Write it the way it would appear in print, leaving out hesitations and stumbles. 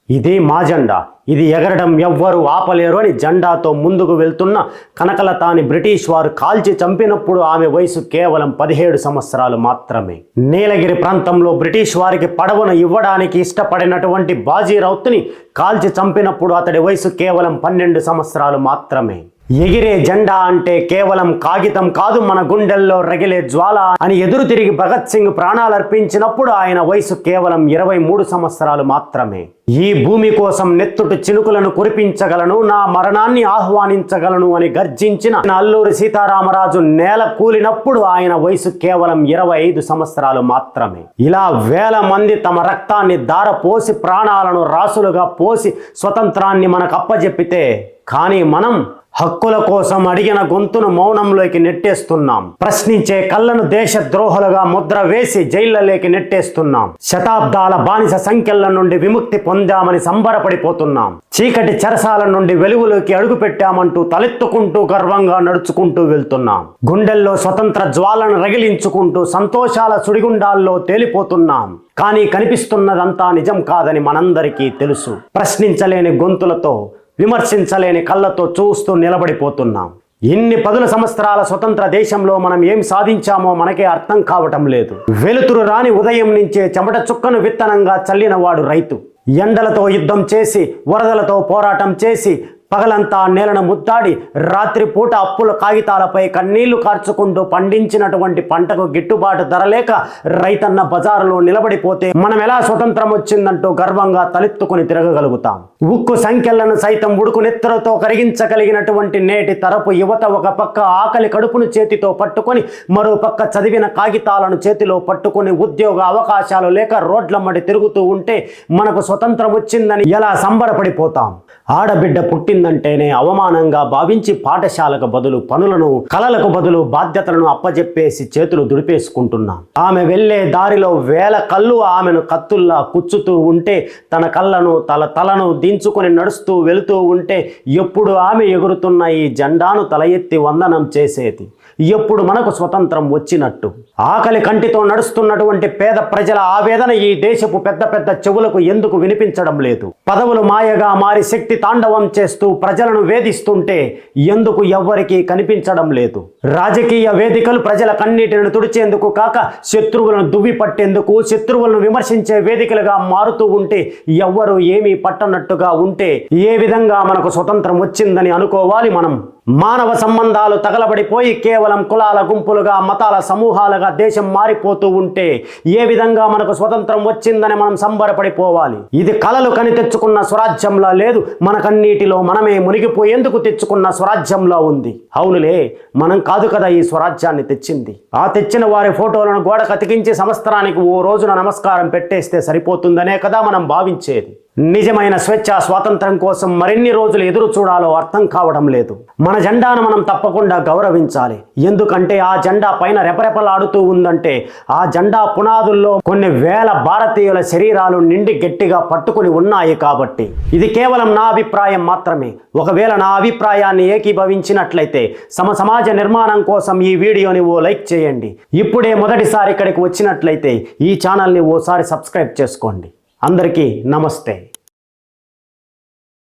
ఇది మా జెండా, ఇది ఎగరడం ఎవ్వరూ ఆపలేరు అని జెండాతో ముందుకు వెళ్తున్న కనకలతాని బ్రిటిష్ వారు కాల్చి చంపినప్పుడు ఆమె వయసు కేవలం 17 సంవత్సరాలు మాత్రమే. నీలగిరి ప్రాంతంలో బ్రిటిష్ వారికి పడవను ఇవ్వడానికి ఇష్టపడినటువంటి బాజీరౌత్ని కాల్చి చంపినప్పుడు అతడి వయసు కేవలం 12 సంవత్సరాలు మాత్రమే. ఎగిరే జెండా అంటే కేవలం కాగితం కాదు, మన గుండెల్లో రగిలే జ్వాల అని ఎదురు తిరిగి భగత్ సింగ్ ప్రాణాలర్పించినప్పుడు ఆయన వయసు కేవలం 23 సంవత్సరాలు మాత్రమే. ఈ భూమి కోసం నెత్తుటి చినుకులను కురిపించగలను, నా మరణాన్ని ఆహ్వానించగలను అని గర్జించిన అల్లూరి సీతారామరాజు నేల కూలినప్పుడు ఆయన వయసు కేవలం 25 సంవత్సరాలు మాత్రమే. ఇలా వేల మంది తమ రక్తాన్ని ధారపోసి ప్రాణాలను రాసులుగా పోసి స్వతంత్రాన్ని మనకు అప్పజెప్పితే, కానీ మనం హక్కుల కోసం అడిగిన గొంతును మౌనంలోకి నెట్టేస్తున్నాం. ప్రశ్నించే కళ్ళను దేశద్రోహులుగా ముద్ర వేసి జైళ్లలోకి నెట్టేస్తున్నాం. శతాబ్దాల బానిస సంఖ్యల నుండి విముక్తి పొందామని సంబరపడిపోతున్నాం. చీకటి చెరసాల నుండి వెలుగులోకి అడుగుపెట్టామంటూ తలెత్తుకుంటూ గర్వంగా నడుచుకుంటూ వెళ్తున్నాం. గుండెల్లో స్వతంత్ర జ్వాలను రగిలించుకుంటూ సంతోషాల సుడిగుండాల్లో తేలిపోతున్నాం. కానీ కనిపిస్తున్నదంతా నిజం కాదని మనందరికీ తెలుసు. ప్రశ్నించలేని గొంతులతో, విమర్శించలేని కళ్ళతో చూస్తూ నిలబడిపోతున్నాం. ఇన్ని 10 సంవత్సరాల స్వతంత్ర దేశంలో మనం ఏం సాధించామో మనకే అర్థం కావటం లేదు. వెలుతురు రాని ఉదయం నుంచే చెమట చుక్కను విత్తనంగా చల్లినవాడు రైతు. ఎండలతో యుద్ధం చేసి, వరదలతో పోరాటం చేసి, పగలంతా నేలను ముద్దాడి, రాత్రిపూట అప్పుల కాగితాలపై కన్నీళ్లు కార్చుకుంటూ పండించినటువంటి పంటకు గిట్టుబాటు ధర లేక రైతన్న బజారులో నిలబడిపోతే మనం ఎలా స్వతంత్రం వచ్చిందంటూ గర్వంగా తలెత్తుకుని తిరగగలుగుతాం? ఉక్కు సంఖ్యలను సైతం ఉడుకు నెత్తరతో కరిగించగలిగినటువంటి నేటి తరపు యువత ఒక పక్క ఆకలి కడుపును చేతితో పట్టుకొని, మరో పక్క చదివిన కాగితాలను చేతిలో పట్టుకొని ఉద్యోగ అవకాశాలు లేక రోడ్లమ్మడి తిరుగుతూ ఉంటే మనకు స్వతంత్రం వచ్చిందని ఎలా సంబరపడిపోతాం? ఆడబిడ్డ పుట్టిందంటేనే అవమానంగా భావించి పాఠశాలకు బదులు పనులను, కలలకు బదులు బాధ్యతలను అప్పజెప్పేసి చేతులు దుడిపేసుకుంటున్నాం. ఆమె వెళ్లే దారిలో వేల కళ్ళు ఆమెను కత్తుల్లా కుచ్చుతూ ఉంటే, తన కళ్ళను తలను దించుకొని నడుస్తూ వెళుతూ ఉంటే ఎప్పుడు ఆమె ఎగురుతున్న ఈ జెండాను తల ఎత్తి వందనం చేసేది? ఎప్పుడు మనకు స్వతంత్రం వచ్చినట్టు? ఆకలి కంటితో నడుస్తున్నటువంటి పేద ప్రజల ఆవేదన ఈ దేశపు పెద్ద పెద్ద చెవులకు ఎందుకు వినిపించడం లేదు? పదవులు మాయగా మారి శక్తి తాండవం చేస్తూ ప్రజలను వేధిస్తుంటే ఎందుకు ఎవ్వరికీ కనిపించడం లేదు? రాజకీయ వేదికలు ప్రజల కన్నీటిని తుడిచేందుకు కాక శత్రువులను దువ్వి పట్టేందుకు, శత్రువులను విమర్శించే వేదికలుగా మారుతూ ఉంటే, ఎవ్వరూ ఏమీ పట్టనట్టుగా ఉంటే ఏ విధంగా మనకు స్వతంత్రం వచ్చిందని అనుకోవాలి మనం? మానవ సంబంధాలు తగలబడిపోయి కేవలం కులాల గుంపులుగా, మతాల సమూహాలుగా దేశం మారిపోతూ ఉంటే ఏ విధంగా మనకు స్వతంత్రం వచ్చిందని మనం సంబరపడిపోవాలి? ఇది కలలు కని తెచ్చుకున్న స్వరాజ్యంలా లేదు, మనకన్నిటిలో మనమే మునిగిపోయేందుకు తెచ్చుకున్న స్వరాజ్యంలో ఉంది. అవునులే, మనం కాదు కదా ఈ స్వరాజ్యాన్ని తెచ్చింది. ఆ తెచ్చిన వారి ఫోటోలను గోడకు అతికించి సంవత్సరానికి ఓ రోజున నమస్కారం పెట్టేస్తే సరిపోతుందనే కదా మనం భావించేది. నిజమైన స్వేచ్ఛ, స్వాతంత్రం కోసం మరిన్ని రోజులు ఎదురు చూడాలో అర్థం కావడం లేదు. మన జెండాను మనం తప్పకుండా గౌరవించాలి. ఎందుకంటే ఆ జెండా పైన రెపరెపలాడుతూ ఉందంటే ఆ జెండా పునాదుల్లో కొన్ని వేల భారతీయుల శరీరాలు నిండి గట్టిగా పట్టుకుని ఉన్నాయి కాబట్టి. ఇది కేవలం నా అభిప్రాయం మాత్రమే. ఒకవేళ నా అభిప్రాయాన్ని ఏకీభవించినట్లయితే సమాజ నిర్మాణం కోసం ఈ వీడియోని ఓ లైక్ చేయండి. ఇప్పుడే మొదటిసారి ఇక్కడికి వచ్చినట్లయితే ఈ ఛానల్ని ఓసారి సబ్స్క్రైబ్ చేసుకోండి. అందరికీ నమస్తే.